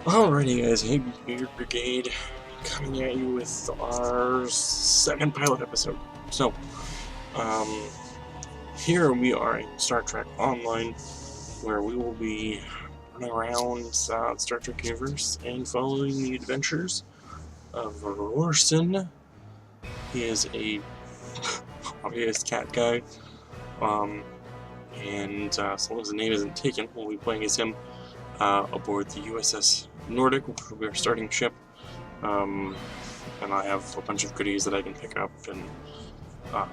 Alrighty guys, hey BeardBrigade, coming at you with our second pilot episode. So, here we are in Star Trek Online, where we will be running around the Star Trek universe and following the adventures of Rrosin. He is a obvious cat guy, and so long as the name isn't taken, we'll be playing as him aboard the USS Nordic, which will be our starting ship, and I have a bunch of goodies that I can pick up and have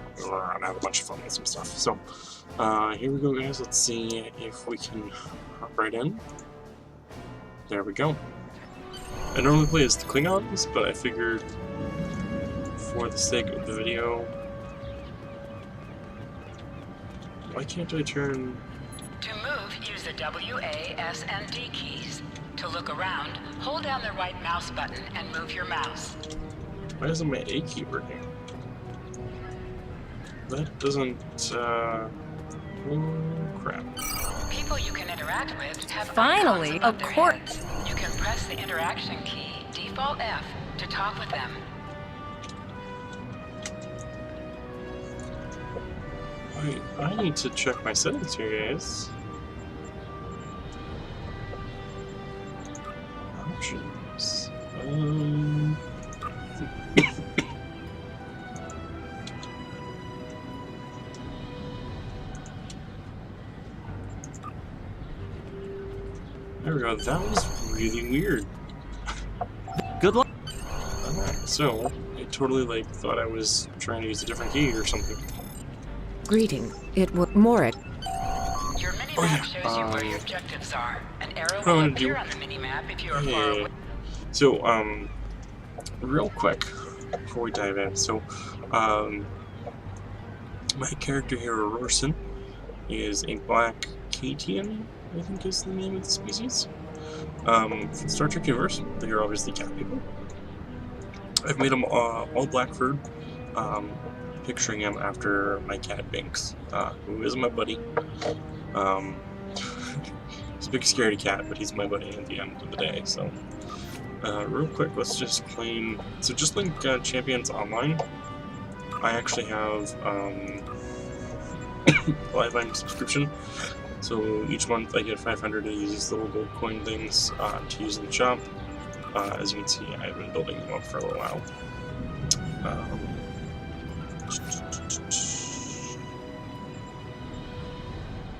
a bunch of fun with some stuff. So here we go guys, let's see if we can hop right in. There we go. I normally play as the Klingons, but I figured for the sake of the video, why can't I turn... To move, use the W, A, S, and D keys. To look around, hold down the right mouse button and move your mouse. Why isn't my A key working? That doesn't, oh crap. People you can interact with have Finally, icons above of their course. heads. You can press the interaction key, default F, to talk with them. Wait, I need to check my settings here, guys. Options. There we go. That was really weird. Good luck. Alright, so I totally thought I was trying to use a different key or something. Greeting. It was Morik. Your minimap shows you where your objectives are. An arrow I will wanna appear do- on the minimap if you are far away. So, real quick before we dive in. So, my character here, Rrosin, is a black Catian, I think is the name of the species. For the Star Trek universe, they are obviously cat people. I've made them all black furred, picturing him after my cat Binks, who is my buddy. He's a big scaredy cat, but he's my buddy at the end of the day, so. Real quick, let's just claim... So just like Champions Online, I actually have a lifetime subscription. So each month I get 500 of these little gold coin things to use in the shop. As you can see, I've been building them up for a little while.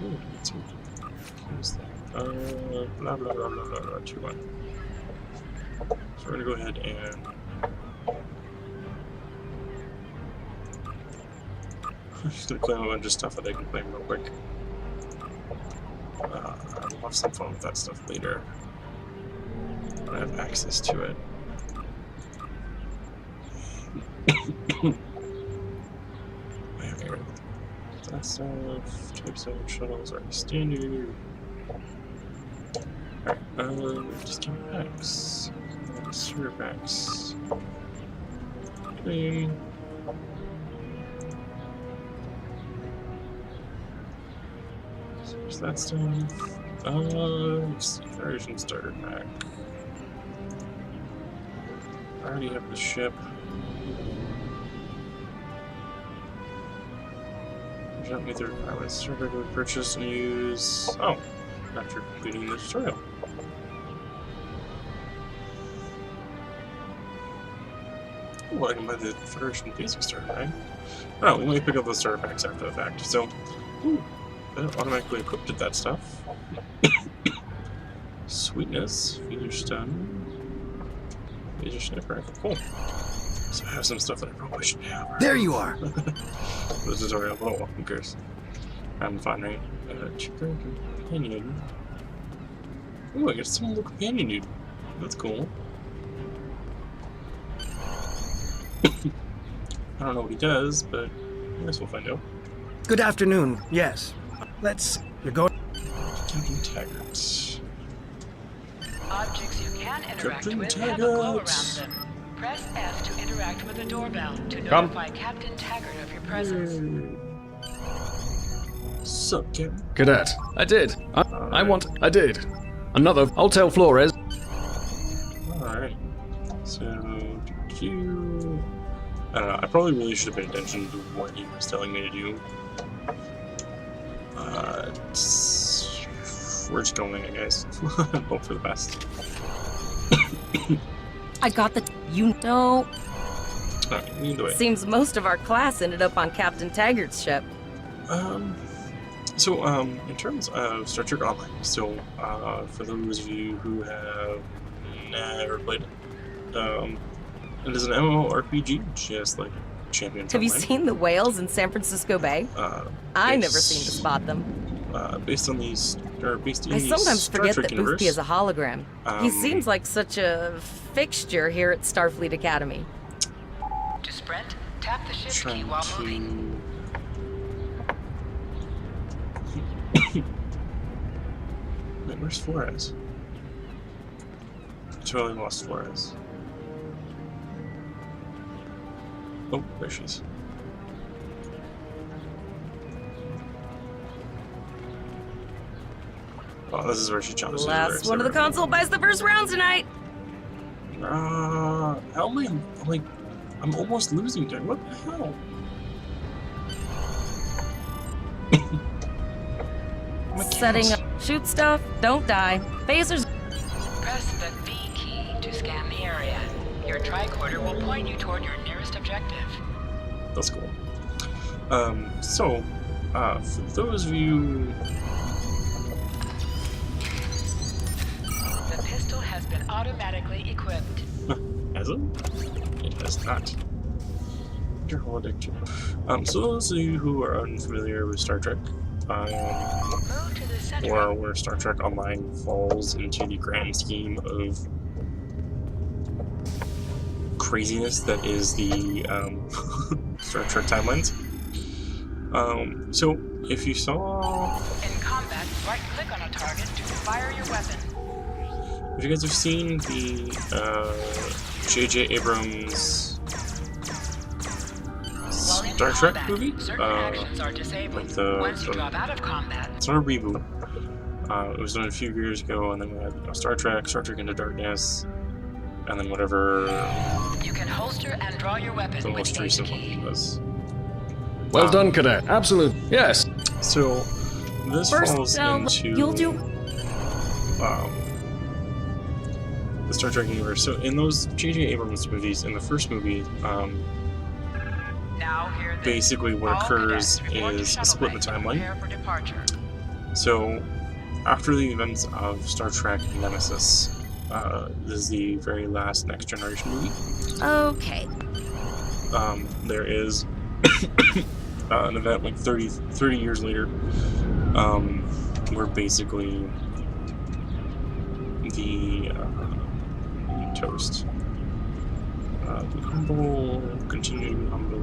Ooh, let's see. Who's that? Blah blah blah blah blah blah 2-1. So we're gonna go ahead and I'm just gonna claim a bunch of stuff that I can claim real quick. I'll have some fun with that stuff later when I have access to it. I have here. That stuff, types of shuttles are standard. Alright, just give me packs. Server packs. Claim. So there's that stuff. Version starter pack. I already have the ship. Jump me through requirements. Server to purchase and use. Oh, after completing the tutorial. Well, I can buy the Federation basic starter pack. Oh, we might pick up those starter packs after the fact. So, ooh, that automatically equipped that stuff. Sweetness, Phaser Stun, Phaser Sniper rifle. Cool. So I have some stuff that I probably shouldn't have. Right? There you are. The tutorial. Oh, well, who cares? I'm fine, right? Cheaper companion. Ooh, I got some little companion dude. That's cool. I don't know what he does, but I guess we'll find out. Good afternoon. Yes. Let's. You're going. Captain Taggart. Objects you can interact Captain with have a glow around Taggart. them. Press F to interact with a doorbell to Come. notify Captain Taggart of your presence. Sup, Captain? Cadet, I did. I did. Another. I'll tell Flores. Alright. So, I don't know, I probably really should have paid attention to what he was telling me to do. We're just going in, guys. Hope for the best. I got the... You know... Alright, either way. Seems most of our class ended up on Captain Taggart's ship. In terms of Star Trek Online, for those of you who have never played it, it is an MMORPG, just like Champions Have you Online. seen the whales in San Francisco Bay? I never seem to spot them. Based on these, or based in I the sometimes Star forget Trek that universe, Boothby is a hologram. He seems like such a fixture here at Starfleet Academy. To sprint, tap the shift key trying while moving. to... Wait, where's Flores? I totally lost Flores. Oh, there she is. Oh, this is where she jumps. Last one of the console buys the first round tonight. How am I, like, I'm almost losing to what the hell? Setting up. Shoot stuff. Don't die. Phasers. Press the V key to scan the area. Your tricorder will point you toward your nearest objective. That's cool. For those of you... The pistol has been automatically equipped. Has it? It has not. Your holodeck too. So those of you who are unfamiliar with Star Trek, Move to the center. or where Star Trek Online falls into the grand scheme of craziness that is the Star Trek timelines. So if you saw, In combat, right-click on a target to fire your weapon. if you guys have seen the J.J. Abrams While in Star Trek combat, movie, certain actions are disabled. like the Once you drop out of combat, it's not a reboot. It was done a few years ago, and then we had Star Trek Into Darkness, and then whatever you can holster and draw your weapon the with most H recent key. one was. Well done, Cadet. Absolutely. Yes. So this First falls down. into You'll do. The Star Trek universe. So in those J.J. Abrams movies, in the first movie, Now hear this. basically what All occurs cadets report to is a shuttle split in the bay to timeline. prepare for departure. So after the events of Star Trek Nemesis, this is the very last Next Generation movie. Okay. There is an event like 30 years later, where basically the toast. Be humble, continue to be humble,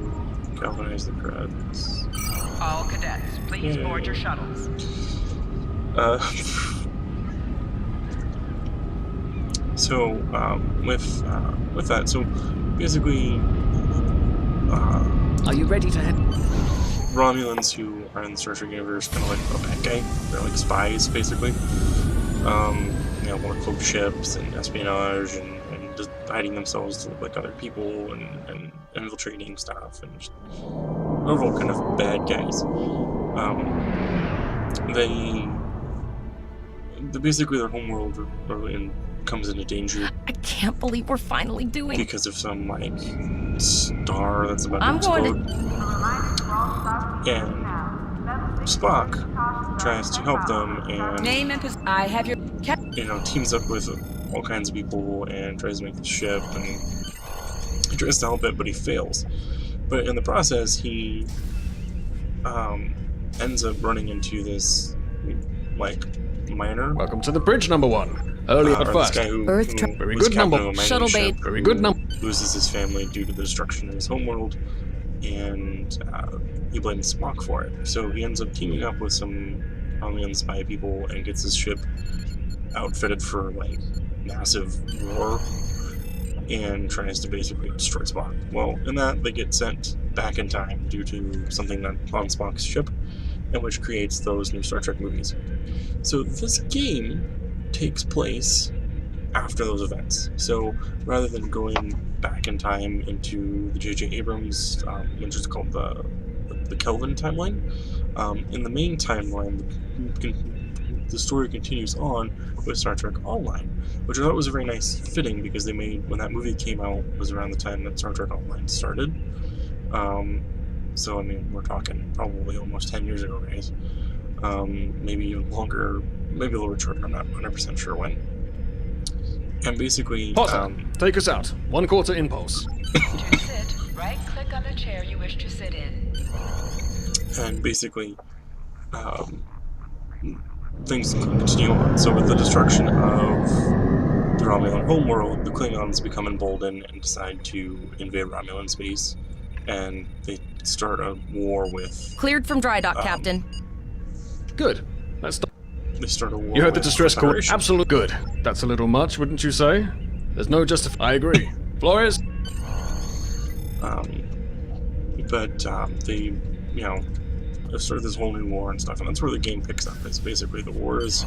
galvanize the crowds. All cadets, please Yay. board your shuttles. With that, so basically, Are you ready to head? Romulans who are in the Star Trek universe kind of like a bad guy. They're like spies, basically. Want to cloak ships and espionage and just hiding themselves to look like other people and infiltrating stuff and just overall kind of bad guys. They basically their homeworld comes into danger I can't believe we're finally doing. because of some like star that's about I'm to going explode. And Spock tries to help them and Name and I have your. teams up with all kinds of people and tries to make the ship, and he tries to help it, but he fails. But in the process, he ends up running into this like miner. Welcome to the bridge, number one. Early or but this fast. guy who, Earth who tra- Very was good captain number. of a mining Shuttle ship bait. Very who good number. loses his family due to the destruction of his homeworld, and he blames Spock for it. So he ends up teaming up with some Romulan spy people and gets his ship outfitted for like massive war and tries to basically destroy Spock. Well, in that they get sent back in time due to something that on Spock's ship, and which creates those new Star Trek movies. So this game takes place after those events. So rather than going back in time into the J.J. Abrams, which is called the Kelvin timeline, in the main timeline, the story continues on with Star Trek Online, which I thought was a very nice fitting because they made, when that movie came out, was around the time that Star Trek Online started. So I mean, we're talking probably almost 10 years ago, guys. Maybe even longer, maybe a little bit shorter. I'm not 100% sure when. And basically, Potter, take us out. 1/4 impulse. To sit, right-click on the chair you wish to sit in. and basically, things continue on. So with the destruction of the Romulan homeworld, the Klingons become emboldened and decide to invade Romulan space, and they start a war with. Cleared from dry dock, Captain. Good. Let's stop. They start a war. You heard the with distress call. Federation. Absolute good. That's a little much, wouldn't you say? There's no I agree. Flores? But they, start this whole new war and stuff, and that's where the game picks up. It's basically the war is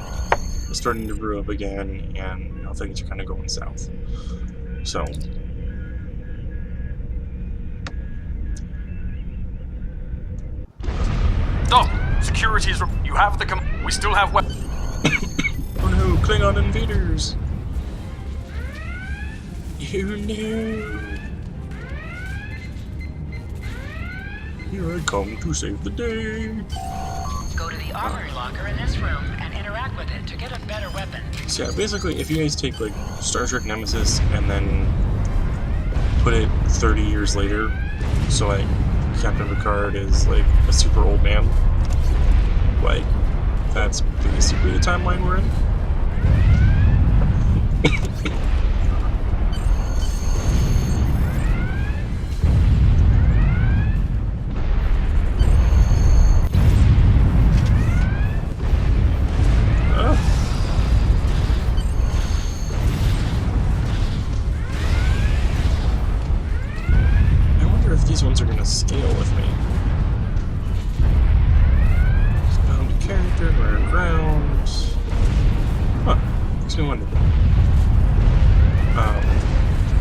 starting to brew up again, and things are kind of going south. So. Stop! Security is. You have the. We still have. Oh no, Klingon invaders! You know. Here I come to save the day. Go to the armory locker in this room and interact with it to get a better weapon. So yeah, basically, if you guys take like Star Trek Nemesis and then put it 30 years later, so like Captain Picard is like a super old man, like that's basically the timeline we're in. These ones are going to scale with me. Bound to character, rare ground. Huh. Makes me wonder.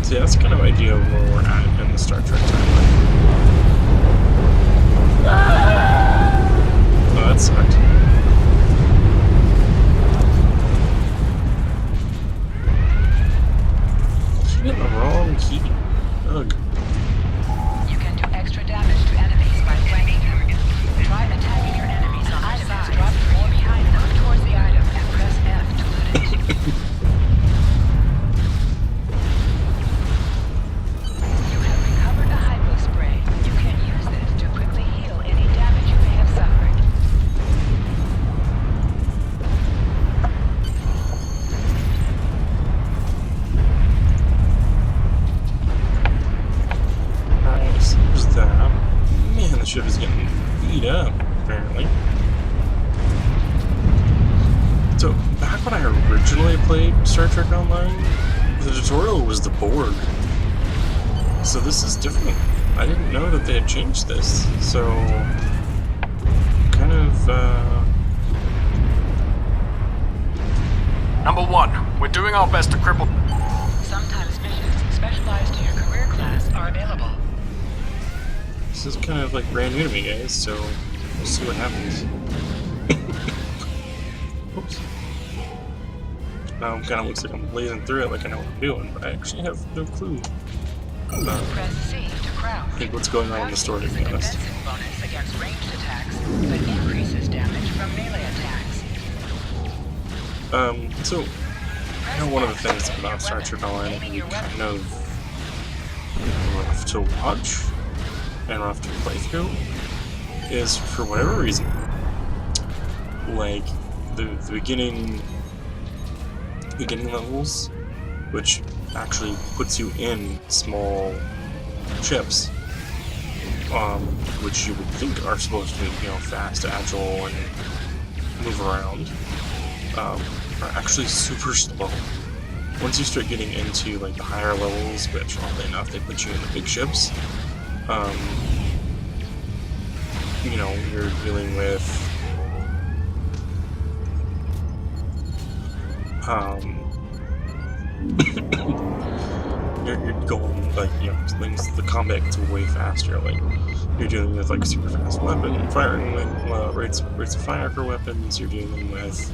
So yeah, that's kind of idea of where we're at in the Star Trek timeline. Oh, that sucked. Keep hitting the wrong key. Ugh. Extra damage to enemies by flanking them. Try attacking your enemies on the side. Drop or behind them. Move towards the item and press F to loot it. You have recovered a hypo spray. You can use this to quickly heal any damage you may have suffered. There's that. Man, the ship is getting beat up, apparently. So, back when I originally played Star Trek Online, the tutorial was the Borg. So this is different. I didn't know that they had changed this. So, kind of, Number 1, we're doing our best to cripple. Sometimes missions specialized to your career class are available. This is kind of like brand new to me, guys, so we'll see what happens. Oops. Now it kind of looks like I'm blazing through it like I know what I'm doing, but I actually have no clue. Press C to crouch. I think what's going on in the story, to be honest. Defensive bonus against ranged attacks, but increases damage from melee attacks. So, one of the things about Star Trek Online you kind of rough to watch and rough to play through is, for whatever reason, like the beginning levels, which actually puts you in small ships, which you would think are supposed to be, fast, agile, and move around, are actually super slow. Once you start getting into like the higher levels, which oddly enough they put you in the big ships, you're dealing with you're going like things. The combat gets way faster. Like you're dealing with like super fast weapon firing rates of fire for weapons. You're dealing with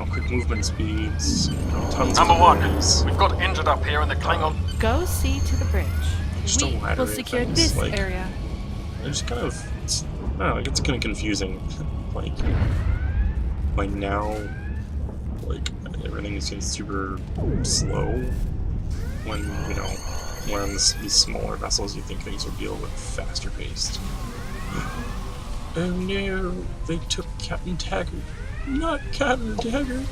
quick movement speeds. Tons Number of one, abilities. we've got injured up here in the Klingon. Go see to the bridge. Just a We ladder will of secure things, this like, area. It's kind of, I don't know, it gets kind of confusing. Like now, like everything is getting super slow. When when on these smaller vessels, you think things would be a little bit faster paced. Oh no, they took Captain Taggart. Not Captain Taggart.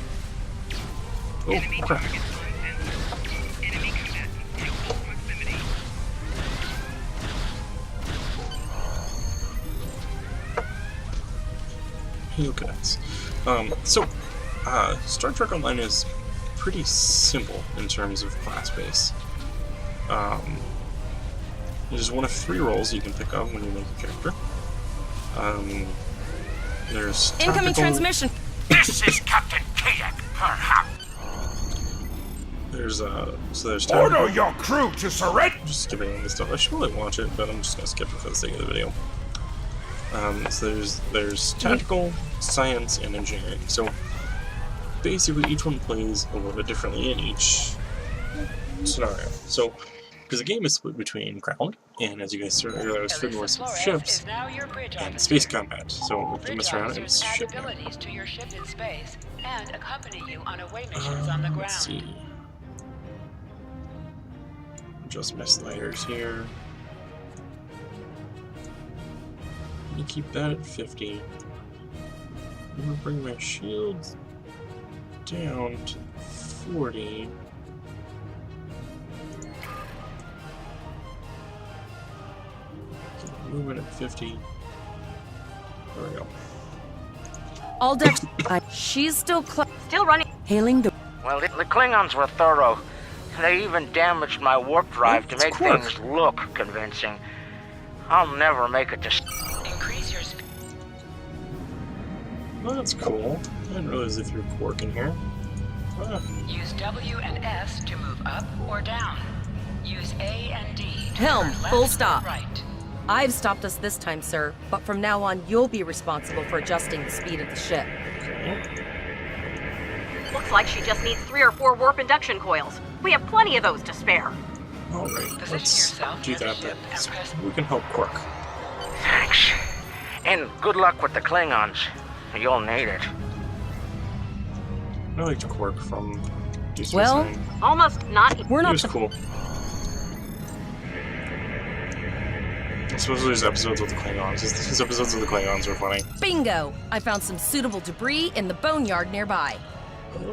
Oh crap. Look at us. Star Trek Online is pretty simple in terms of class base. There's one of 3 roles you can pick up when you make a character. There's Incoming tactical, transmission. This is Captain Kayak, perhaps. There's tactical. Order your crew to surrender. I'm just skipping this stuff. I should really watch it, but I'm just gonna skip it for the sake of the video. So there's tactical, science, and engineering. So basically, each one plays a little bit differently in each scenario. So because the game is split between ground and, as you guys said earlier, I was flipping with some ships and space combat. So we can mess around and ship. abilities to your ship in space and accompany you on away missions on the ground. Let's see. Adjust my sliders here. Let me keep that at 50. I'm gonna bring my shields down to 40. Move it at 50. There we go. All deck. She's still running. Hailing the... Well, the Klingons were thorough. They even damaged my warp drive to make things look convincing. I'll never make it to... Increase your speed. Well, that's cool. I didn't realize if you're Quark in here. Use W and S to move up or down. Use A and D to Helm, turn left full or stop. right. I've stopped us this time, sir, but from now on, you'll be responsible for adjusting the speed of the ship. Looks like she just needs 3 or 4 warp induction coils. We have plenty of those to spare. Alright, Position let's yourself do near the that ship then. and So press- we can help Quark. Thanks. And good luck with the Klingons. You'll need it. I liked Quark from Deep Space Well, Nine. Almost not. We're He not was cool. Especially his episodes with the Klingons. His episodes with the Klingons were funny. Bingo! I found some suitable debris in the boneyard nearby.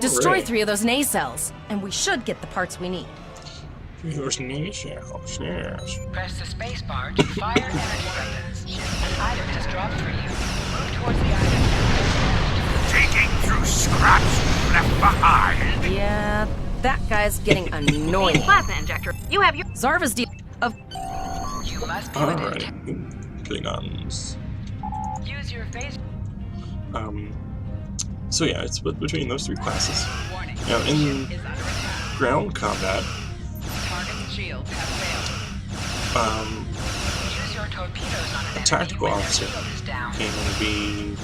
Destroy Alright. 3 of those nacelles, and we should get the parts we need. Those nacelles, yes. Press the space bar to fire energy weapons. An item has dropped for you. Move towards the item and Taking through scraps left behind. Yeah, that guy's getting annoying. Plasma injector. You have your. Zarva's deal of you must be Alright. it. Klingons. Use your phase. So yeah, it's split between those 3 classes. Warning. Now, in Ship is under attack. ground combat, Target shields have failed. Use your torpedoes on an enemy tactical when their officer shield is down. can be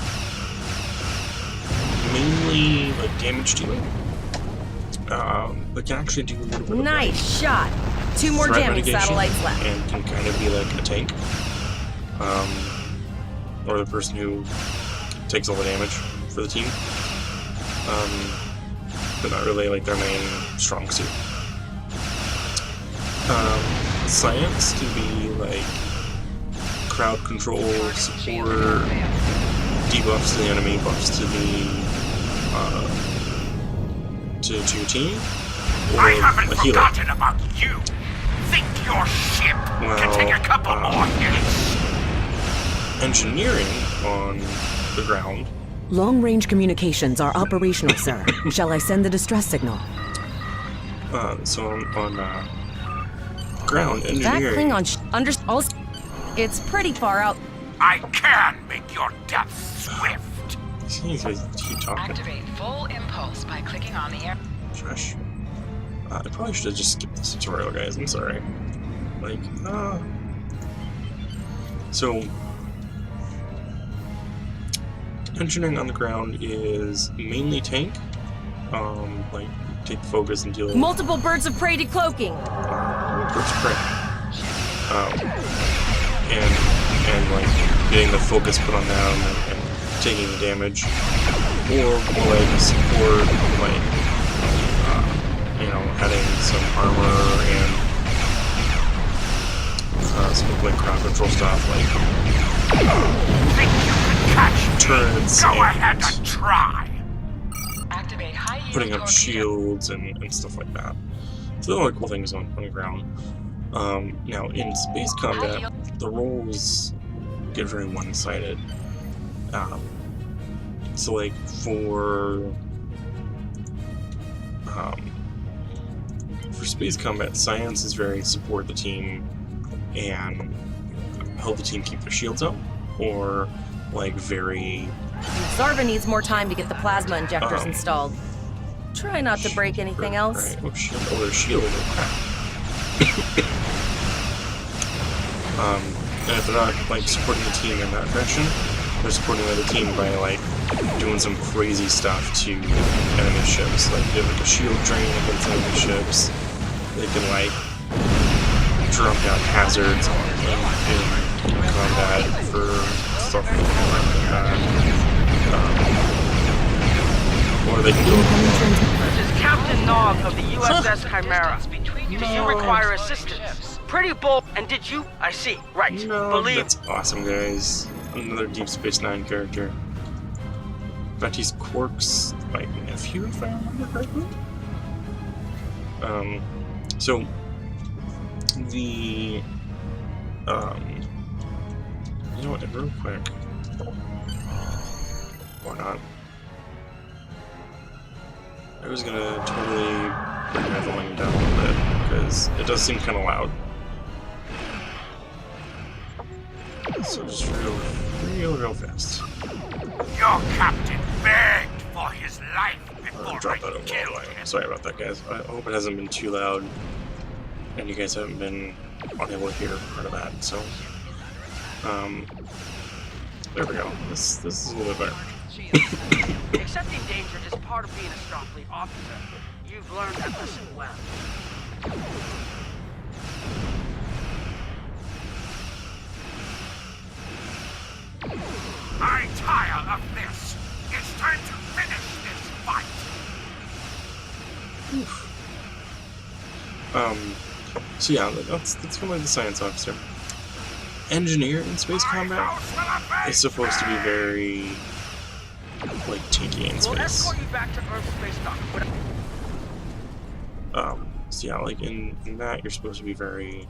mainly like damage dealing. But can actually do a little bit of like, nice shot. 2 more threat jamming mitigation satellites left. and can kind of be like a tank. Or the person who takes all the damage for the team. But not really like their main strong suit. Science can be like crowd control, support, debuffs to the enemy, buffs to the to your team, or I haven't a healer. forgotten about you. Think your ship can take a couple more hits. Engineering on the ground. Long-range communications are operational, sir. Shall I send the distress signal? So on ground That engineering. Klingon it's pretty far out. I can make your death swift. He talking. Activate full impulse by clicking on the air. Shush. I probably should have just skipped this tutorial, guys. I'm sorry. Like, So, engineering on the ground is mainly tank. Like, take focus and deal with Multiple birds of prey decloaking. birds of prey. And like getting the focus put on them and taking the damage, or more like support, like you know, adding some armor and some like crowd control stuff, like turrets Go ahead and try. Activate high yield putting up torpedo. shields and stuff like that. So there are cool things on the ground. Now in space combat, the roles get very one-sided. So like for space combat, science is very support the team and help the team keep their shields up, or like very Zarva needs more time to get the plasma injectors installed. Try not to break anything else. Right. Oh, shield. Oh, there's shield. Oh, crap. And if they're not like supporting the team in that fashion, they're supporting the other team by like doing some crazy stuff to enemy ships. Like they have like a shield drain against enemy ships. They can like drop down hazards in combat for stuff like that. Or they can go. This is Captain Nog of the USS Chimera. Do you require assistance? Pretty bold. And did you? I see. Right. No, Believe. that's awesome, guys. Another Deep Space Nine character. In fact, he's Quark's like nephew, if I remember correctly. So the you know what? Real quick, or not. I was gonna totally bring my volume down a little bit because it does seem kind of loud. So just real fast. Your captain begged for his life before Drop I that over killed the line. him. Sorry about that, guys. I hope it hasn't been too loud, and you guys haven't been unable to hear part of that. So, there we go. This is a little bit better. Accepting danger is part of being a Starfleet officer. You've learned that lesson well. I tire of this. It's time to finish this fight. So yeah, that's kind of like the science officer. Engineer in space combat is supposed to be very like tanky in We'll space. escort you back to Earth space dock. So yeah, like in that you're supposed to be very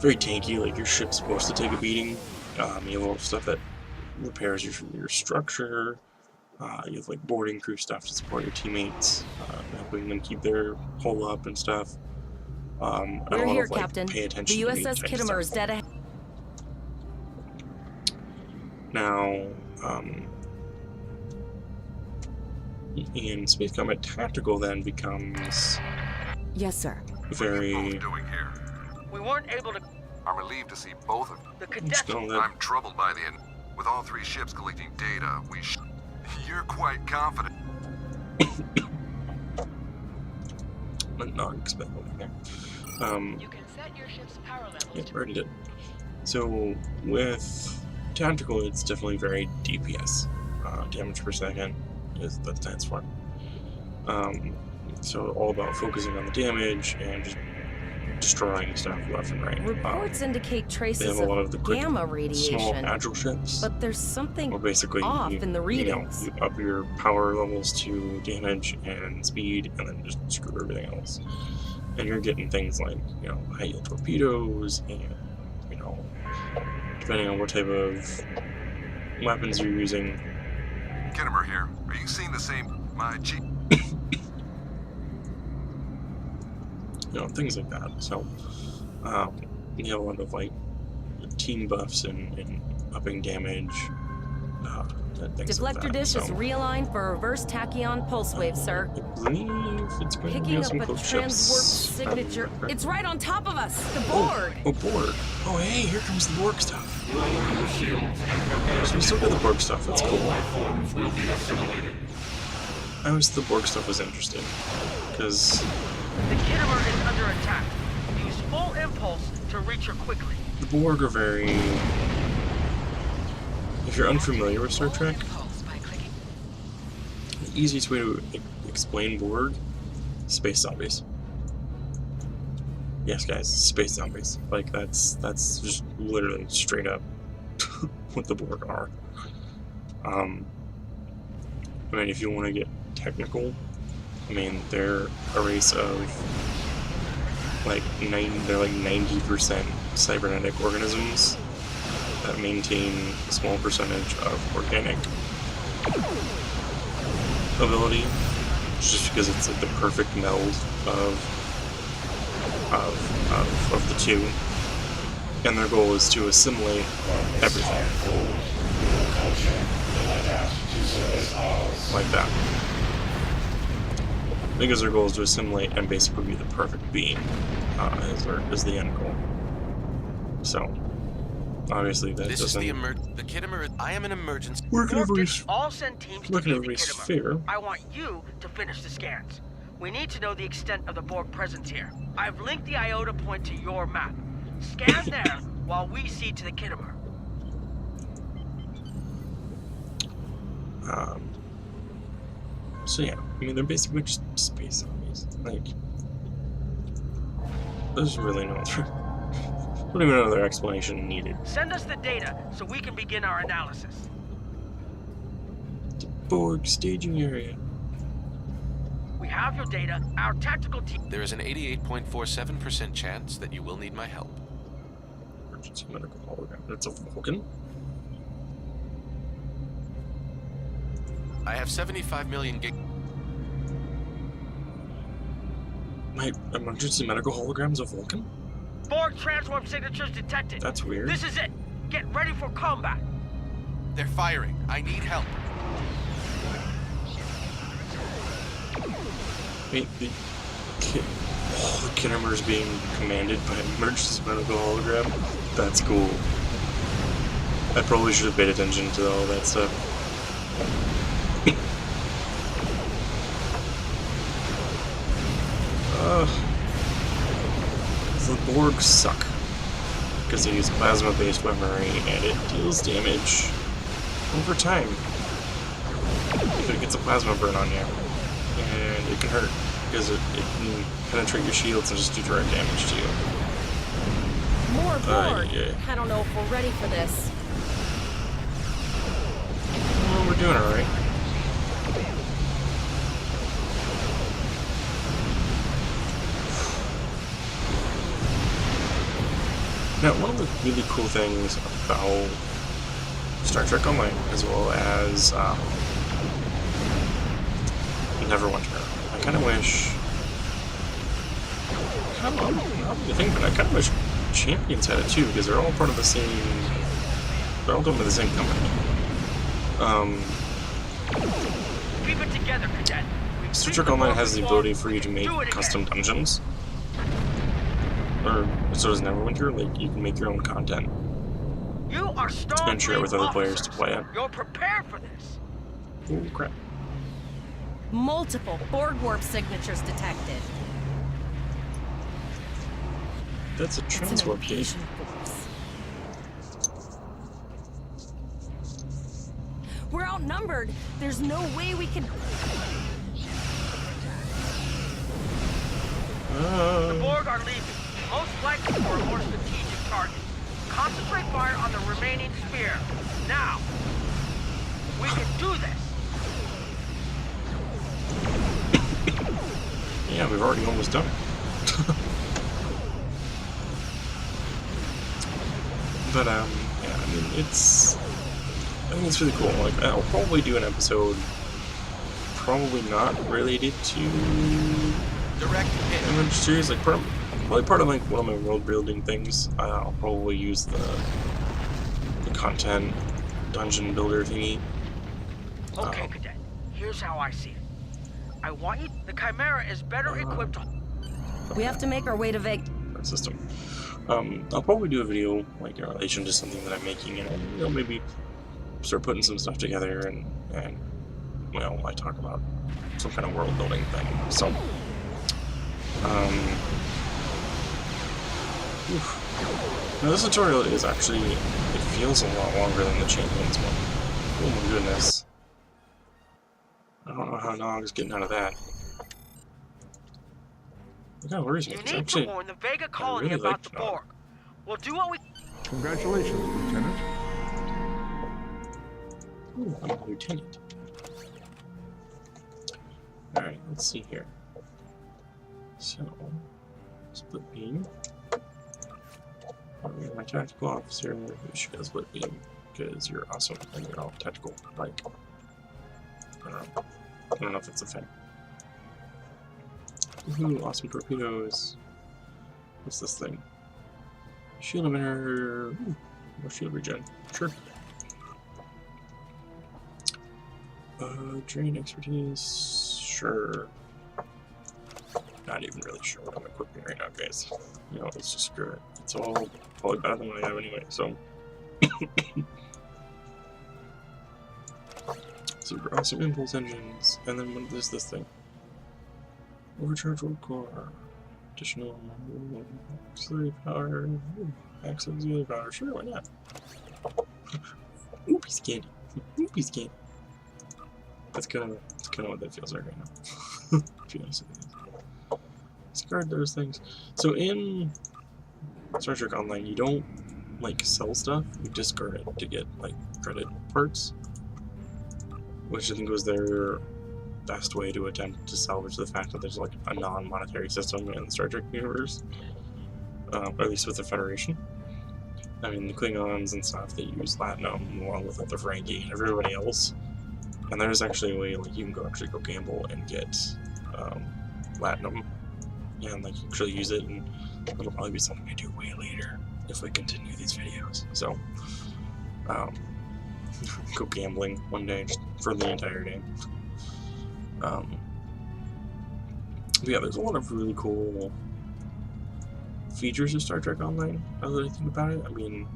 tanky. Like your ship's supposed to take a beating. You have a lot of stuff that repairs your structure. You have like boarding crew stuff to support your teammates, helping them keep their hull up and stuff. We're here, Captain. Pay attention The to USS type Kittimer is stuff. dead ahead. Now, in space combat, tactical then becomes Yes, sir. very. Doing here. We weren't able to. I'm relieved to see both of you. The cadets. I'm troubled by with all three ships collecting data. You're quite confident. Not expecting there. You can set your ship's power levels Yeah, to already did. So with tactical, it's definitely very DPS. Damage per second is the stands for. So all about focusing on the damage and just destroying stuff left and right. Reports indicate They traces have a lot of the quick, gamma small radiation, agile ships. but there's something Well, basically, off you, in the readings. You up your power levels to damage and speed, and then just screw everything else. And you're getting things like, high yield torpedoes, and depending on what type of weapons you're using. Kittimer here. Are you seeing the same? My chief. Things like that. So, you have a lot of like team buffs and upping damage. Deflector dish is realigned for reverse tachyon pulse wave, sir. I believe it's going to be Picking some up a close transwarp ships. signature. It's right on top of us. The Borg. Oh, Borg. Oh, hey, here comes the Borg stuff. So we still got the Borg stuff. That's cool. I always thought the Borg stuff was interesting. Because The Kittimer is under attack. Use full impulse to reach her quickly. the Borg are very... If you're unfamiliar with Star Trek, the easiest way to explain Borg, space zombies. Yes, guys, space zombies. Like, that's just literally straight up what the Borg are. I mean, if you want to get technical, I mean, they're a race of like they're like 90% cybernetic organisms that maintain a small percentage of organic ability, just because it's like the perfect meld of the two, and their goal is to assimilate everything like that. Because their goal is to assimilate and basically be the perfect being is the end goal. So obviously that doesn't. The Kittimer. I am an emergency. We're gonna raise. All send teams We're to gonna the raise Kittimer. fear. I want you to finish the scans. We need to know the extent of the Borg presence here. I've linked the Iota point to your map. Scan there while we see to the Kittimer. So yeah, I mean they're basically just space zombies. Like, there's really no other. I don't even know other explanation needed. Send us the data so we can begin our analysis. The Borg staging area. We have your data. Our tactical team. There is an 88.47% chance that you will need my help. Emergency medical hologram. It's a Vulcan. I have 75 million gig. My emergency medical hologram's a Vulcan? Borg transwarp signatures detected. That's weird. This is it. Get ready for combat. They're firing. I need help. Wait, the Kittimer's being commanded by an emergency medical hologram? That's cool. I probably should have paid attention to all that stuff. The Borg suck because they use plasma-based weaponry and it deals damage over time if it gets a plasma burn on you, and it can hurt because it can penetrate your shields and just do direct damage to you. More Borg. Yeah. I don't know if we're ready for this. Well, we're doing alright. Now, one of the really cool things about Star Trek Online, as well as Neverwinter, I kind of wish. I don't know, but I kind of wish Champions had it too, because they're all part of the same. They're all done by the same company. Keep it together, cadet. Star Trek Online has the ability for you to make custom dungeons. Or so does Neverwinter. Like, you can make your own content You are strong and share it with other players to play it. You're prepared for this. Oh crap! Multiple Borg warp signatures detected. That's a transwarp gate. Invasion force. We're outnumbered. There's no way we can. The Borg are leaving, most likely for a more strategic target. Concentrate fire on the remaining sphere. Now, we can do this. Yeah, we've already almost done it. But yeah, I mean, I think it's really cool. Like, I'll probably do an episode, probably not related to Direct hit. Image series, like probably part of like one of my world building things. I'll probably use the content dungeon builder thingy Okay, Cadet. Here's how I see it. I want you... The Chimera is better equipped to... We have to make our way to Vegas. System. I'll probably do a video like in relation to something that I'm making, and you know, maybe start putting some stuff together, and well, I talk about some kind of world building thing. So, now this tutorial is actually, it feels a lot longer than the Champions one. Oh my goodness. I don't know how Nog's getting out of that. It kind of worries me. You need to warn the Vega colony really about the Borg. We'll do what we... Congratulations, Lieutenant. Ooh, I'm a lieutenant. Alright, let's see here. So, split beam. You're my tactical officer. You should get a split beam because you're awesome and you're all tactical. Like, I don't know if it's a thing. Ooh, awesome torpedoes. What's this thing? Shield emitter. Ooh, more shield regen. Sure. Drain expertise. Sure. Not even really sure what I'm equipping right now, guys. You know, let's just screw it. It's all probably better than what I have anyway, so. Super awesome impulse engines. And then what is this thing? Overcharge world core. Additional auxiliary power. Max auxiliary power. Sure, why not? Ooh, piece of candy. Ooh, piece of candy. That's kind of what that feels like right now. To be honest with you. Discard those things. So in Star Trek Online, you don't like sell stuff. You discard it to get like credit parts, which I think was their best way to attempt to salvage the fact that there's like a non-monetary system in the Star Trek universe, or at least with the Federation. I mean, the Klingons and stuff, they use Latinum along with like, the Ferengi and everybody else. And there's actually a way like you can actually go gamble and get Latinum and like actually use it, and it'll probably be something I do way later if we continue these videos. So go gambling one day just for the entire day. But yeah, there's a lot of really cool features of Star Trek Online now that I think about it. I mean,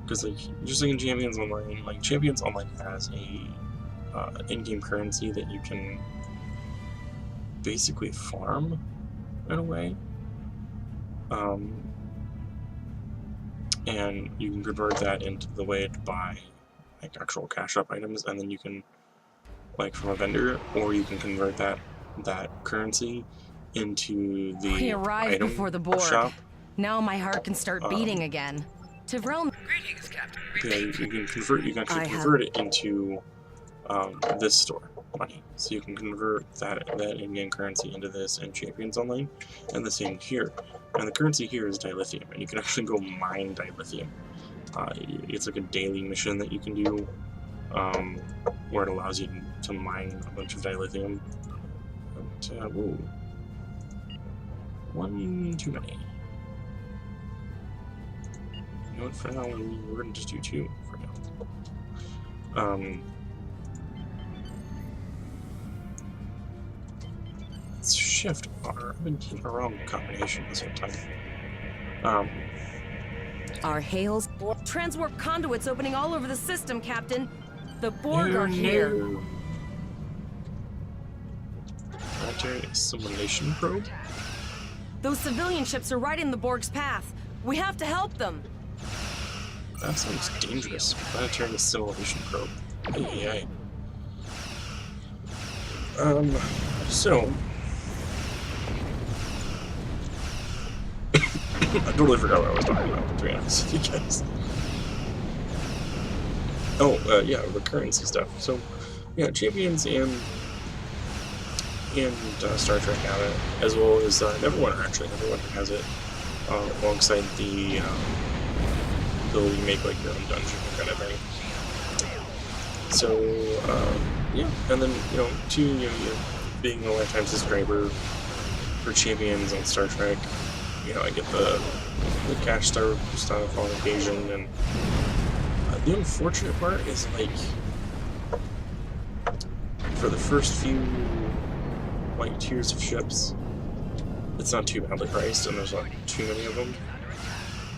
because like just like in Champions Online, like Champions Online has a in-game currency that you can basically farm in a way, and you can convert that into the way to buy like actual cash up items, and then you can like from a vendor, or you can convert that currency into the We arrived item before the Borg. shop. Now my heart can start beating again. Tyrell. Greetings, Captain. Yeah, you can actually convert it into this store money. So you can convert that in-game currency into this in Champions Online, and the same here. And the currency here is dilithium, and you can actually go mine dilithium. It's like a daily mission that you can do, where it allows you to mine a bunch of dilithium. But, whoa. One too many. You know what, for now, we're gonna just do two for now. Let's shift R. I've been hitting the wrong combination this whole time. Our hails. Transwarp conduits opening all over the system, Captain. The Borg are here. Planetary assimilation probe? Those civilian ships are right in the Borg's path. We have to help them. That sounds dangerous. Planetary assimilation probe. Hey. So I totally forgot what I was talking about, to be honest with you guys. Oh, yeah, the currency stuff. So, yeah, Champions and Star Trek have it, as well as Neverwinter, actually. Neverwinter has it, alongside the ability to make, like, your own dungeon kind of thing. So, yeah, and then, you know, you're being a lifetime subscriber for Champions on Star Trek, you know, I get the cash stuff on occasion, and the unfortunate part is, like, for the first few like tiers of ships, it's not too badly priced, and there's not too many of them.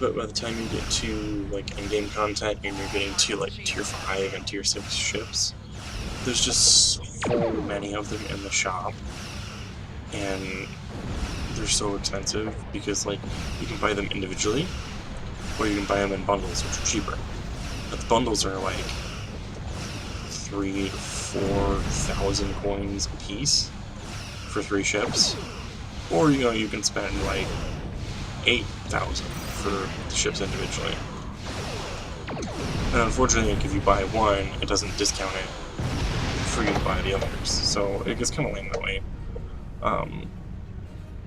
But by the time you get to like in-game content and you're getting to like tier 5 and tier 6 ships, there's just so many of them in the shop, and they're so expensive because like you can buy them individually, or you can buy them in bundles, which are cheaper. But the bundles are like 3,000 to 4,000 coins a piece for 3 ships, or you can spend like 8,000 for the ships individually. And unfortunately, like, if you buy one, it doesn't discount it for you to buy the others, so it gets kind of lame that way.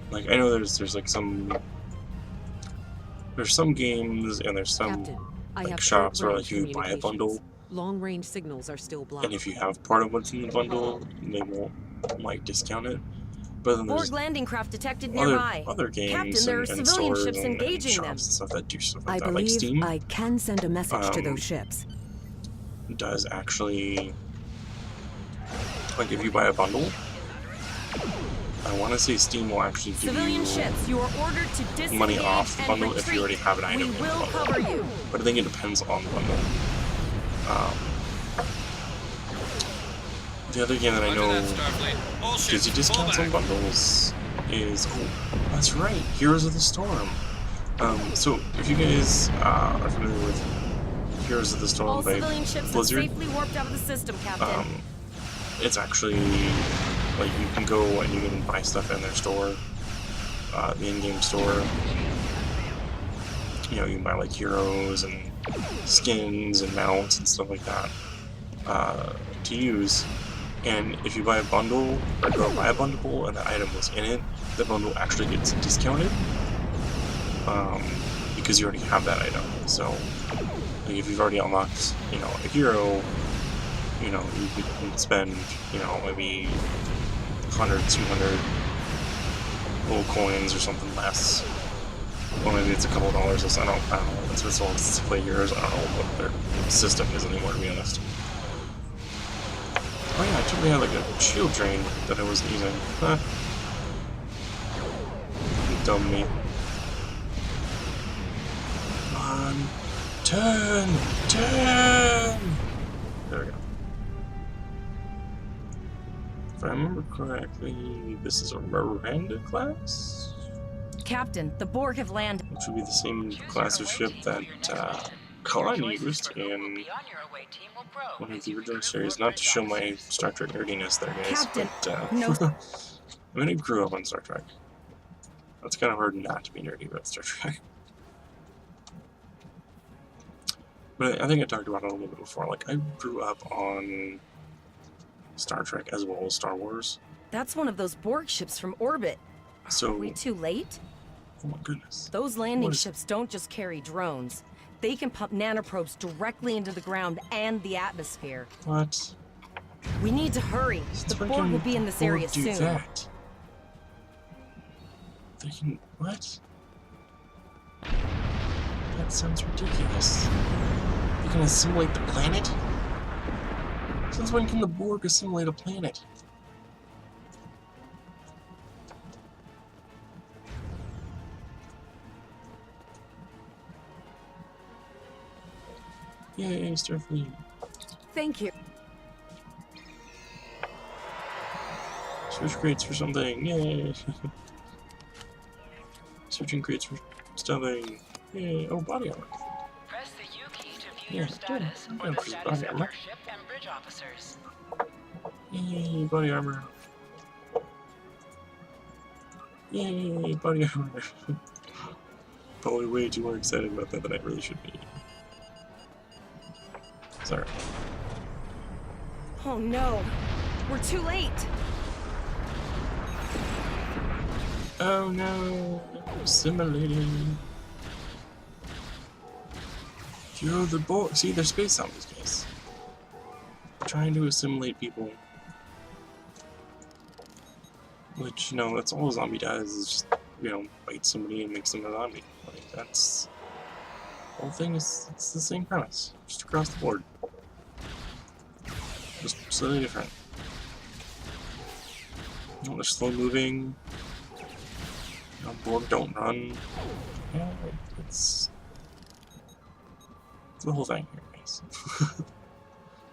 Like, I know there's like some games and there's some Captain, I like have shops where like short-range you buy a bundle, long-range signals are still blocked. and if you have part of what's in the bundle, they won't like discount it. But then there's Borg landing craft detected nearby. other games Captain, there are and civilian stores ships and engaging shops them. and stuff that do stuff like I that. Like believe Steam I can send a message to those ships. does actually, like, if you buy a bundle, I want to say Steam will actually give Civilian you ships, you are ordered to disengage money off the and bundle if retreat. you already have an item We in the will bundle. cover you. But I think it depends on the bundle. The other game that I know gives you discounts on bundles is, oh, that's right, Heroes of the Storm. So if you guys are familiar with Heroes of the Storm All by civilian ships Blizzard, have safely warped out of the system, Captain. it's actually, like, you can go and you can buy stuff in their store, the in-game store. You know, you can buy, like, heroes and skins and mounts and stuff like that to use. And if you buy a bundle, or go buy a bundle and the item was in it, the bundle actually gets discounted because you already have that item. So, like, if you've already unlocked, you know, a hero, you know, you can spend, you know, maybe 100, 200 gold coins or something less. Well, maybe it's a couple $, less. I don't know. It's what's all to play heroes. I don't know what their system is anymore, to be honest. Oh yeah, I totally had like a shield drain that I wasn't using. Huh. Dumb me. Come on. Turn! Turn! There we go. If I remember correctly, this is a Miranda class? Captain, the Borg have landed. Which would be the same class of ship that Khan used in one of the original series. Not to show my Star Trek nerdiness there, guys, Captain, but no. I mean, I grew up on Star Trek. It's kind of hard not to be nerdy about Star Trek. But I think I talked about it a little bit before. Like, I grew up on Star Trek as well as Star Wars. That's one of those Borg ships from orbit. So, Are we too late? oh my goodness. Those landing ships don't just carry drones. They can pump nanoprobes directly into the ground and the atmosphere. What? We need to hurry. The Borg will be in this area do soon. That? They can, what? That sounds ridiculous. They can assimilate the planet? Since when can the Borg assimilate a planet? Yay, Starfleet. Thank you. Switch crates for something, yay! Switching crates for stuffing, yay! Oh, body armor. Press the U key to view your status or the status of your ship and bridge officers. Yay, body armor. Yay, body armor. Probably way too more excited about that than I really should be. Sorry. Oh no, we're too late. Oh no, assimilating. You're the Borg. See, they're space zombies, guys. Trying to assimilate people. Which, you know, that's all a zombie does is just, you know, bite somebody and makes them a zombie. Like, that's... the whole thing is, it's the same premise. Just across the board. Just slightly different. No, they're slow moving. No, Borg don't run. Yeah, it's the whole thing here, guys.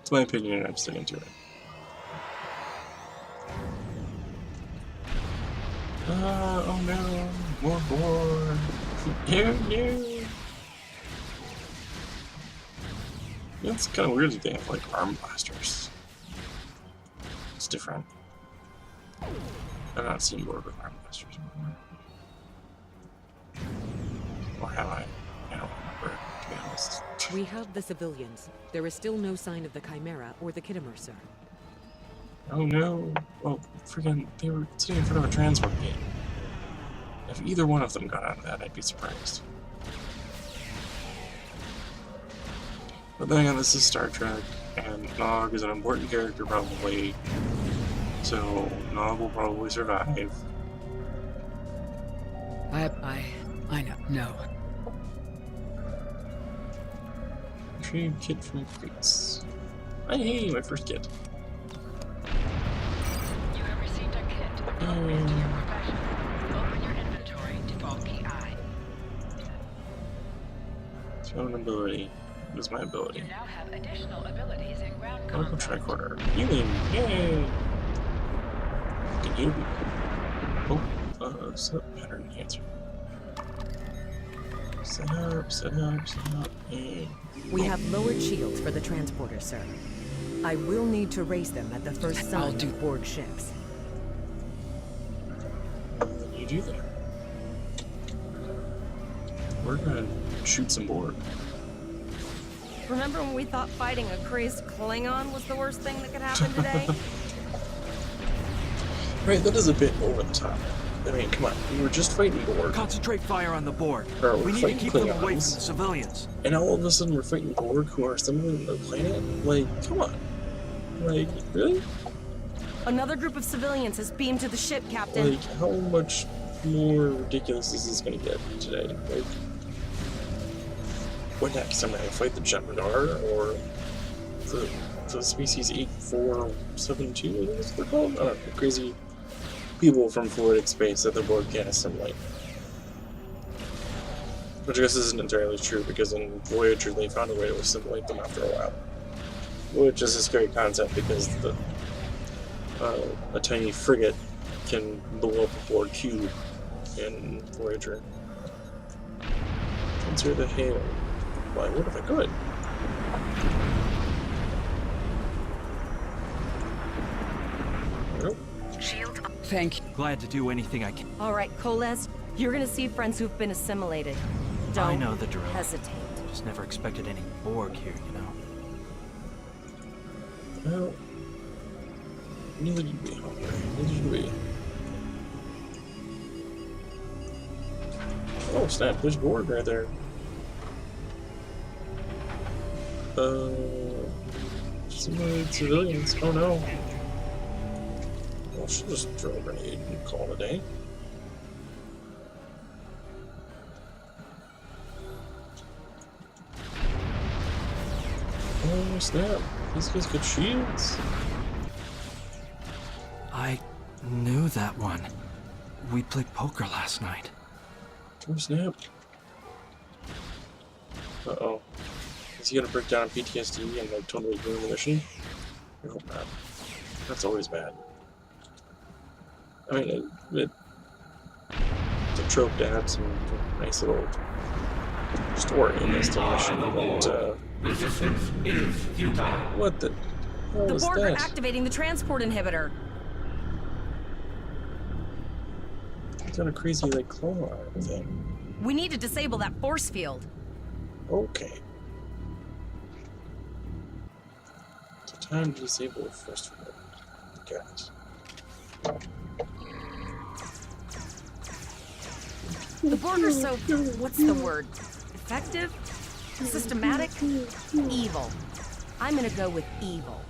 It's my opinion, and I'm sticking to it. Oh no, more Borg. No. Yeah, it's kind of weird that they have like arm blasters. It's different. I've not seen Borg with arm blasters before. Or have I? I don't remember, to be honest. We have the civilians. There is still no sign of the Chimera or the Kittimer, sir. Oh no. Well, freaking, they were sitting in front of a transport gate. If either one of them got out of that, I'd be surprised. But then again, this is Star Trek, and Nog is an important character probably, so Nog will probably survive. I know. No. Retrieve kit from crates. Hey, my first kit. You have received a kit appropriate to your profession. Open your inventory to vault key I. Thrown ability. What is my ability? You now have additional abilities in ground Medical combat. tricorder. Healing! Yay! Can heal people. Oh, set pattern enhancer. Set up. Yay. We have lowered shields for the transporter, sir. I will need to raise them at the first sign of Borg ships. You do that. We're gonna shoot some Borg. Remember when we thought fighting a crazed Klingon was the worst thing that could happen today? Right, that is a bit over the top. I mean, come on, we were just fighting Borg. Concentrate fire on the Borg. We need to keep them away from the civilians. And all of a sudden we're fighting Borg who are assembling the planet? Like, come on. Like, really? Another group of civilians has beamed to the ship, Captain. Like, how much more ridiculous is this gonna get today? Like, what next? I'm gonna fight the Jem'Hadar or the species 8472, I think is what they're called? I don't know, crazy people from fluidic space that the Borg can't assimilate. Which I guess isn't entirely true, because in Voyager they found a way to assimilate them after a while. Which is a scary concept, because a tiny frigate can blow up a Borg cube in Voyager. Answer the hail. Why, what if I could? Nope. Shield. Thank you. Glad to do anything I can. All right, Koles, you're gonna see friends who've been assimilated. Don't I know the drill. hesitate. Just never expected any Borg here, you know. Well, neither you be, hungry. Neither you be. Oh snap, there's Borg right there. Civilians. Oh no. Well, she'll just throw a grenade and call it a day. Oh snap, these guys got shields. I knew that one. We played poker last night. Oh snap. Uh-oh. Is he gonna break down PTSD and like totally ruin the mission? I hope not. That's always bad. I mean, it's a trope to have some nice little story in this mission, but resistance is futile. What the hell The is Borg are that? activating the transport inhibitor. It's got a crazy like claw thing. We need to disable that force field. Okay. So time to disable the first one. Got it. The Borg are so, what's the word? Effective? Systematic? Evil. I'm gonna go with evil.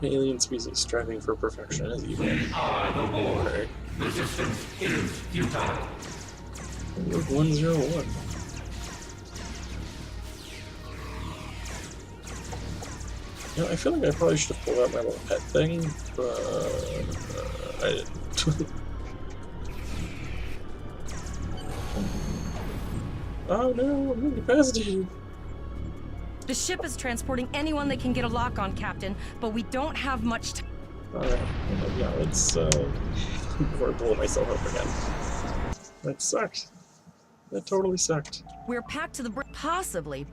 An alien species striving for perfection is evil. We are the Borg. Resistance is futile. Look, 101. We You know, I feel like I probably should have pulled out my little pet thing, but I didn't. Oh no, I'm incapacitated. The ship is transporting anyone they can get a lock on, Captain, but we don't have much time. Alright, yeah, let's, before I blow myself up again. That sucked. That totally sucked. We're packed to the brim. Possibly.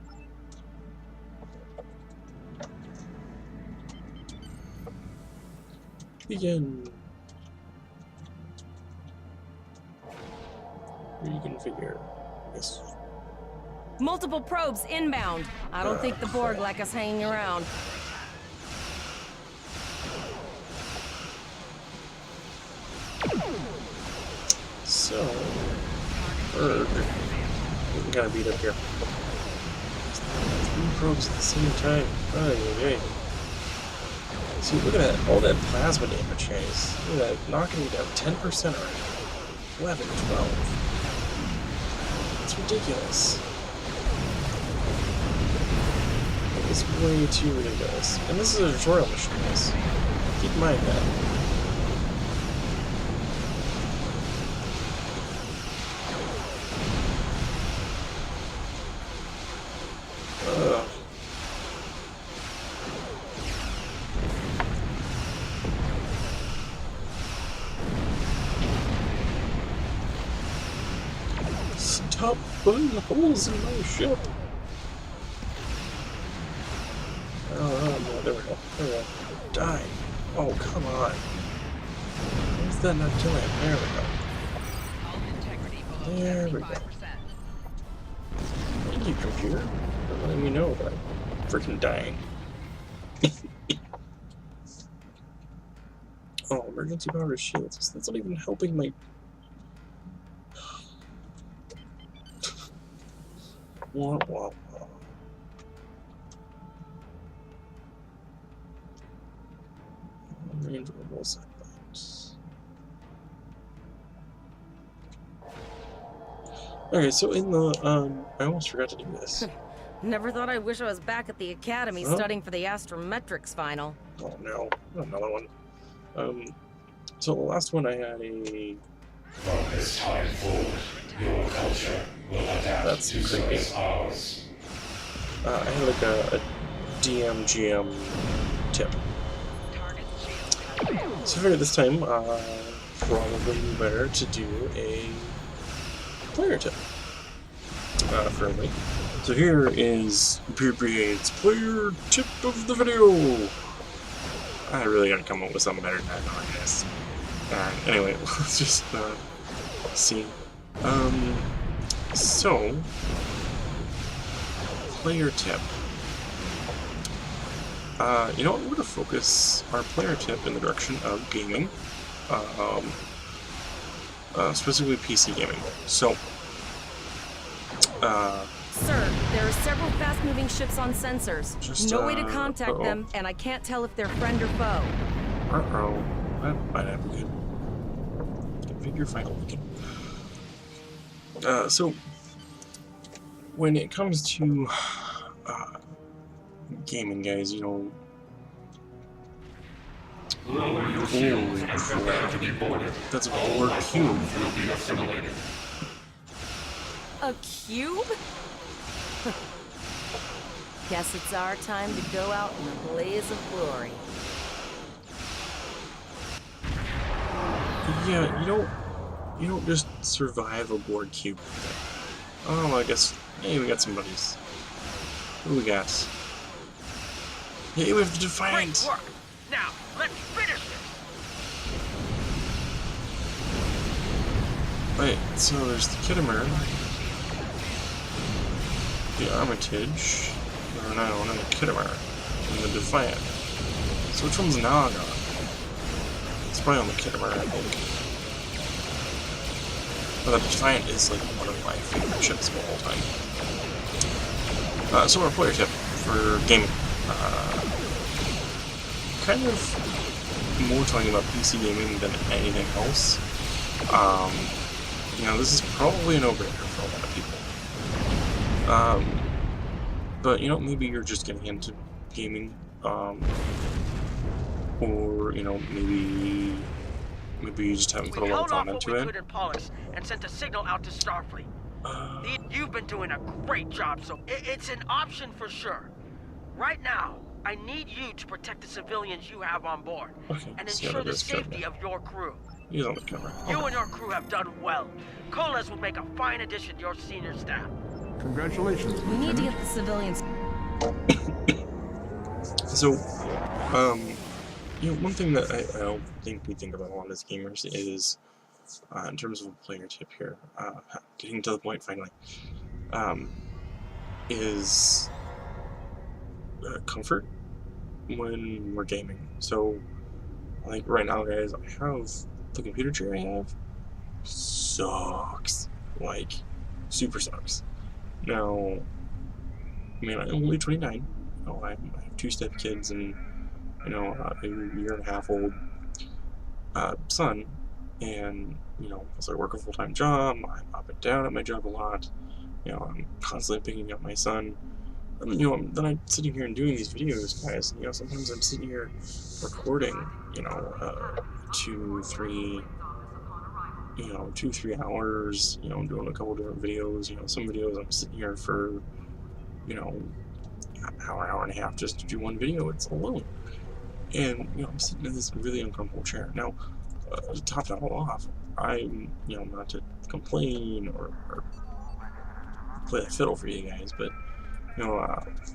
Begin. Reconfigure. Yes. Multiple probes inbound. I don't think the Borg like us hanging around. So, Berg. We gotta beat up here. 3 probes at the same time. Ay. See, look at that. All that plasma damage, guys. Look at that. Knocking me down 10% already. 11, 12. It's ridiculous. It's way too ridiculous. And this is a tutorial mission, guys. Keep in mind that. Stop putting holes in my ship. Oh, no, there we go. There we go. Die. Oh, come on. Why is that not killing it? There we go. There we go. Thank you, computer, for letting me know that I'm freaking dying. Oh, emergency power shields. That's not even helping my... Wah, wah, wah. Range roll setbacks. Okay, so in the I almost forgot to do this. Never thought I wish I was back at the academy studying for the astrometrics final. Oh no, another one. So the last one I had a. From this time forward, your culture will adapt That's to creepy. ours. I had like a DMGM tip. So I figured this time, probably better to do a player tip for me. So here is BeardBrigade's player tip of the video. I really gotta come up with something better than that, I guess. Anyway, let's just see. So player tip. You know what? We're gonna focus our player tip in the direction of gaming, specifically PC gaming. So, Sir, there are several fast-moving ships on sensors. Just, no way to contact them, and I can't tell if they're friend or foe. uh-oh, that might have a good configure final weekend. So, when it comes to gaming, guys, you know. That's a Borg cube. A cube? Guess it's our time to go out in a blaze of glory. Yeah, you don't just survive a Borg cube. Oh, I guess. Hey, we got some buddies. What do we got? Hey, we have the Defiant. Great work. Now, let's finish this. Wait, so there's the Kittimer, the Armitage, or no, the Kittimer, and the Defiant. So which one's Naga? It's probably on the Kittimer, I think. But the Defiant is like one of my favorite ships of all time. So our player tip for gaming. Kind of more talking about PC gaming than anything else. You know, this is probably a no-brainer for a lot of people. But, you know, maybe you're just getting into gaming Or, you know, maybe you just haven't put a lot of thought into it. In Pollux and sent a signal out to Starfleet. You've been doing a great job, so it's an option for sure. Right now, I need you to protect the civilians you have on board and ensure the safety of your crew. He's on the camera. You and your crew have done well. Colas will make a fine addition to your senior staff. Congratulations. We need to get the civilians. So, you know, one thing that I don't think we think about a lot as gamers is, in terms of a player tip here, getting to the point finally, is comfort when we're gaming. So, like right now, guys, I have the computer chair I have sucks, like super sucks. Now, I mean, I'm only 29. You know, I have 2 stepkids and, you know, a 1.5 year old son, and, you know, as I work a full-time job, I'm up and down at my job a lot. You know, I'm constantly picking up my son. And, you know, then I'm sitting here and doing these videos, guys. You know, sometimes I'm sitting here recording, you know, 2, 3 hours, you know, doing a couple different videos. You know, some videos I'm sitting here for, you know, an hour and a half just to do one video. It's alone. And, you know, I'm sitting in this really uncomfortable chair. Now, to top that all off, I'm, you know, not to complain or play the fiddle for you guys, but, you know,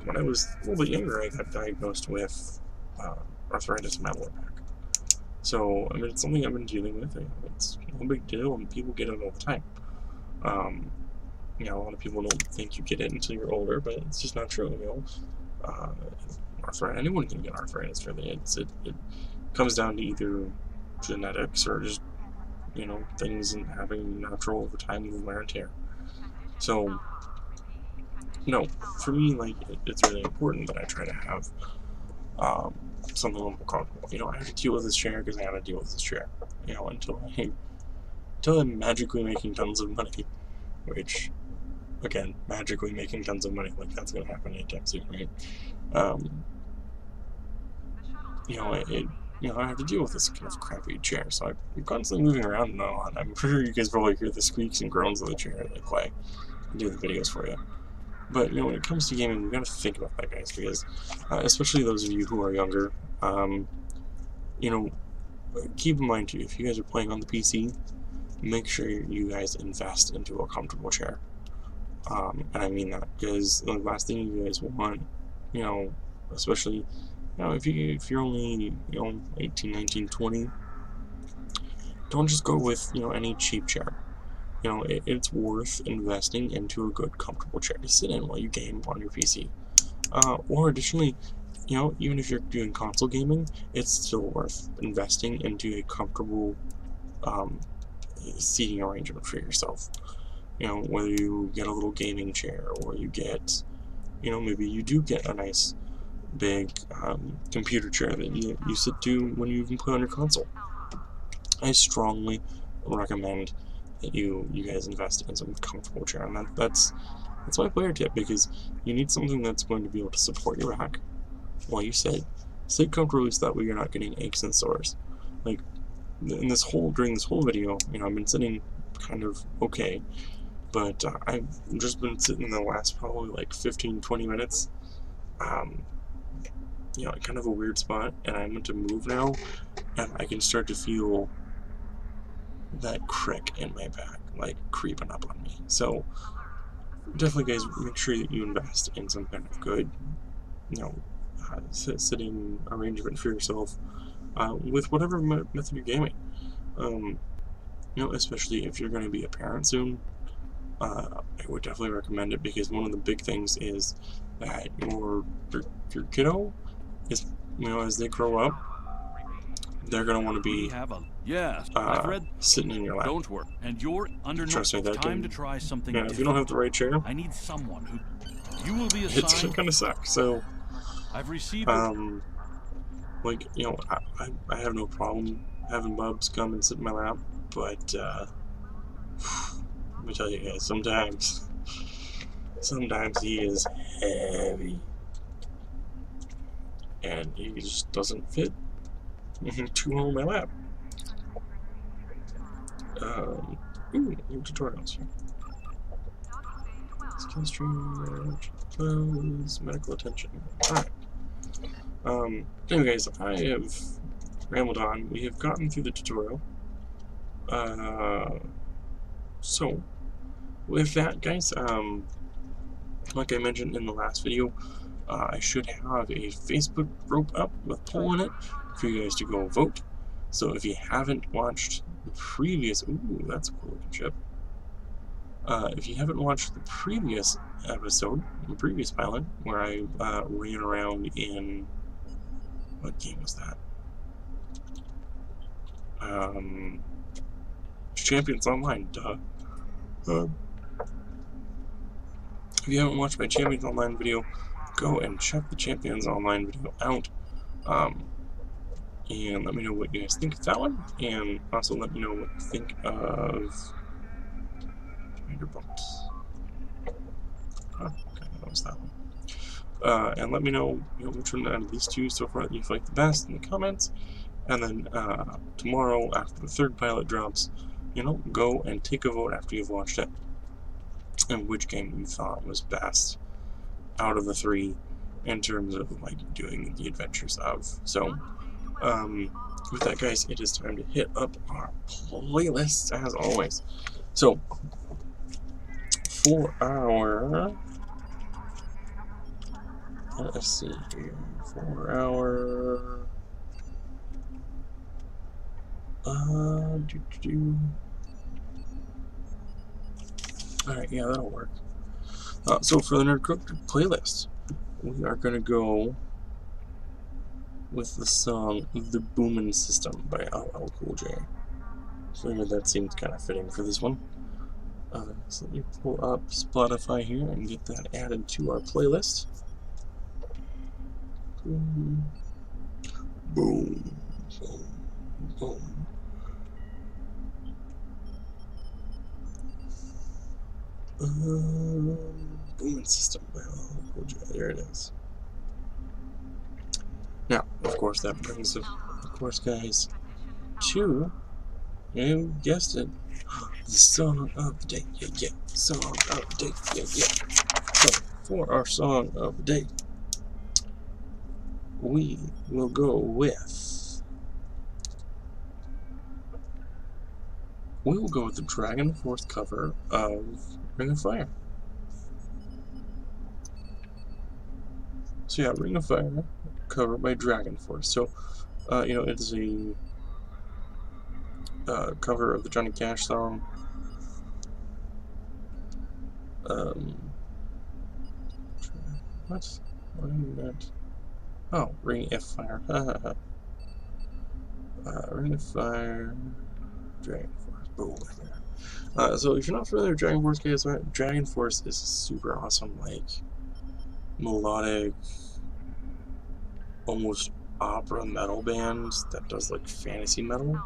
when I was a little bit younger, I got diagnosed with arthritis in my lower back. So, I mean, it's something I've been dealing with. It's no big deal, and people get it all the time. You know, a lot of people don't think you get it until you're older, but it's just not true, you know. Arthritis, anyone can get arthritis, really. It comes down to either genetics or just, you know, things and having natural over time with wear and tear. So, no, for me, like, it's really important that I try to have something a little more comfortable. You know, I have to deal with this chair because I have to deal with this chair. You know, until I'm magically making tons of money, which, again, magically making tons of money, like that's gonna happen anytime soon, right? You know, I have to deal with this kind of crappy chair, so I'm constantly moving around and all, and I'm sure you guys probably hear the squeaks and groans of the chair as I play and do the videos for you. But, you know, when it comes to gaming, we gotta think about that, guys, because, especially those of you who are younger, you know, keep in mind, too, if you guys are playing on the PC, make sure you guys invest into a comfortable chair. And I mean that, because the last thing you guys want, you know, especially, you know, if you're only, you know, 18, 19, 20, don't just go with, you know, any cheap chair. You know, it's worth investing into a good, comfortable chair to sit in while you game on your PC. Or additionally, you know, even if you're doing console gaming, it's still worth investing into a comfortable seating arrangement for yourself. You know, whether you get a little gaming chair, or you get, you know, maybe you do get a nice big computer chair that you sit to when you even play on your console. I strongly recommend that you guys invest in some comfortable chair, and that's my player tip, because you need something that's going to be able to support your back while you sit comfortably, so that way you're not getting aches and sores. Like during this whole video, you know, I've been sitting kind of okay, but I've just been sitting in the last probably like 15-20 minutes, you know, kind of a weird spot, and I'm going to move now, and I can start to feel that crick in my back, like, creeping up on me. So, definitely, guys, make sure that you invest in some kind of good, you know, sitting arrangement for yourself, with whatever method you're gaming. You know, especially if you're going to be a parent soon, I would definitely recommend it, because one of the big things is that your kiddo is, you know, as they grow up, they're going to want to be I've read sitting in your lap. Don't work, and you're under Trust me, that time to try something if you don't have the right chair, I need someone who you will be assigned. it's going to suck. So, I've received like, you know, I have no problem having Bubs come and sit in my lap, but let me tell you guys, sometimes he is heavy. and he just doesn't fit too well in my lap. Ooh, new tutorials here. Skill stream, clothes, medical attention. Alright. Anyway, guys, I have rambled on. We have gotten through the tutorial. So, with that, guys, like I mentioned in the last video, I should have a Facebook group up with a poll in it for you guys to go vote. So if you haven't watched the previous... Ooh, that's a cool looking ship. If you haven't watched the previous episode, the previous pilot, where I ran around in... What game was that? Champions Online, duh. If you haven't watched my Champions Online video, go and check the Champions Online video out. And let me know what you guys think of that one, and also let me know what you think of Commander Bumps. Huh, okay, that was that one. And let me know, which one out of these two so far that you like the best in the comments. And then tomorrow, after the third pilot drops, go and take a vote after you've watched it, and which game you thought was best out of the three in terms of like doing the adventures of. So. With that, guys, it is time to hit up our playlists as always. So, for our... Let's see here. For our... Alright, yeah, that'll work. So, for the Nerd Cook playlist, we are going to go with the song The Boomin' System by LL Cool J. So that seems kind of fitting for this one. So let me pull up Spotify here and get that added to our playlist. Boom. Boom. Boom. Boom. Boomin' System by LL Cool J. There it is. Now, of course, that brings us, guys, to, you guessed it, the song of the day. Yeah. Song of the day. Yeah. So, for our song of the day, we will go with... We will go with the Dragon Force cover of Ring of Fire. So yeah, Ring of Fire, cover by Dragon Force. So, it is a cover of the Johnny Cash song. What? What is that? Oh, Ring of Fire. Ring of Fire, Dragon Force. Boom. So if you're not familiar with Dragon Force, guys, Dragon Force is a super awesome, like, melodic, almost opera metal band that does like fantasy metal.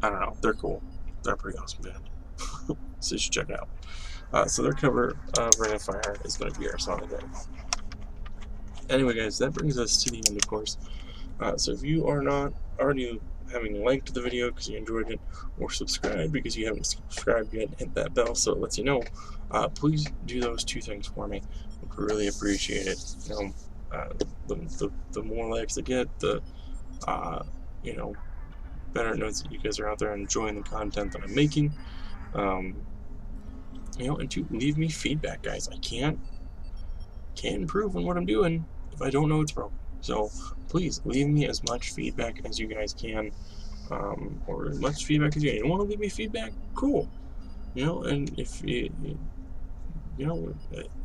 I don't know, they're cool. They're a pretty awesome band. So you should check it out. So their cover of Ring of Fire is going to be our song today. Anyway, guys, that brings us to the end, of course. So if you are not already having liked the video because you enjoyed it, or subscribed because you haven't subscribed yet, hit that bell so it lets you know. Please do those two things for me. I would really appreciate it. The more likes I get, the better it knows that you guys are out there enjoying the content that I'm making. And to leave me feedback, guys. I can't improve on what I'm doing if I don't know it's broken. So please leave me as much feedback as you guys can, or as much feedback as you want to leave me feedback. Cool, and if even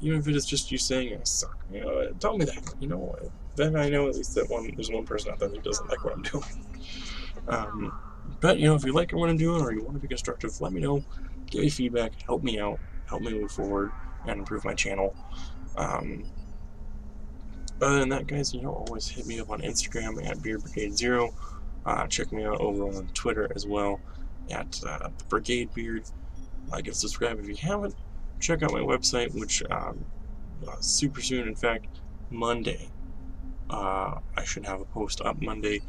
if it is just you saying I suck, tell me that. Then I know at least that there's one person out there who doesn't like what I'm doing. But if you like what I'm doing, or you want to be constructive, let me know. Give me feedback. Help me out. Help me move forward and improve my channel. Other than that, guys, always hit me up on Instagram at BeardBrigade0. Check me out over on Twitter as well at the Brigade Beard. Like and subscribe if you haven't. Check out my website, which super soon, in fact, Monday, I should have a post up Monday,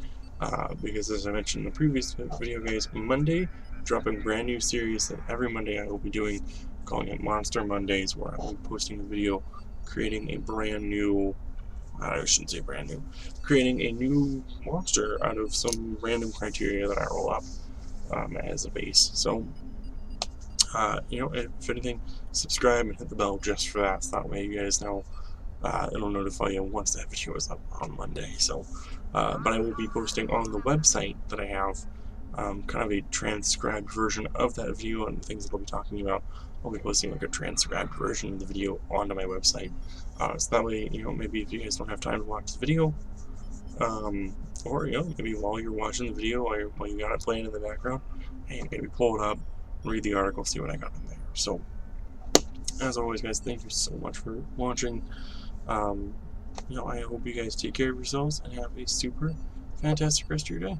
because as I mentioned in the previous video, guys, Monday, dropping brand new series that every Monday I will be doing, calling it Monster Mondays, where I will be posting a video creating a brand new, I shouldn't say brand new, creating a new monster out of some random criteria that I roll up as a base. So, you know, if anything, subscribe and hit the bell just for that, so that way you guys know. It'll notify you once that video is up on Monday. So, but I will be posting on the website that I have kind of a transcribed version of that video and things that I'll be talking about. I'll be posting like a transcribed version of the video onto my website. So that way, you know, maybe if you guys don't have time to watch the video, or, you know, maybe while you're watching the video, while you got it playing in the background, hey, maybe pull it up, read the article, see what I got in there. So, as always, guys, thank you so much for watching. You know, I hope you guys take care of yourselves and have a super fantastic rest of your day.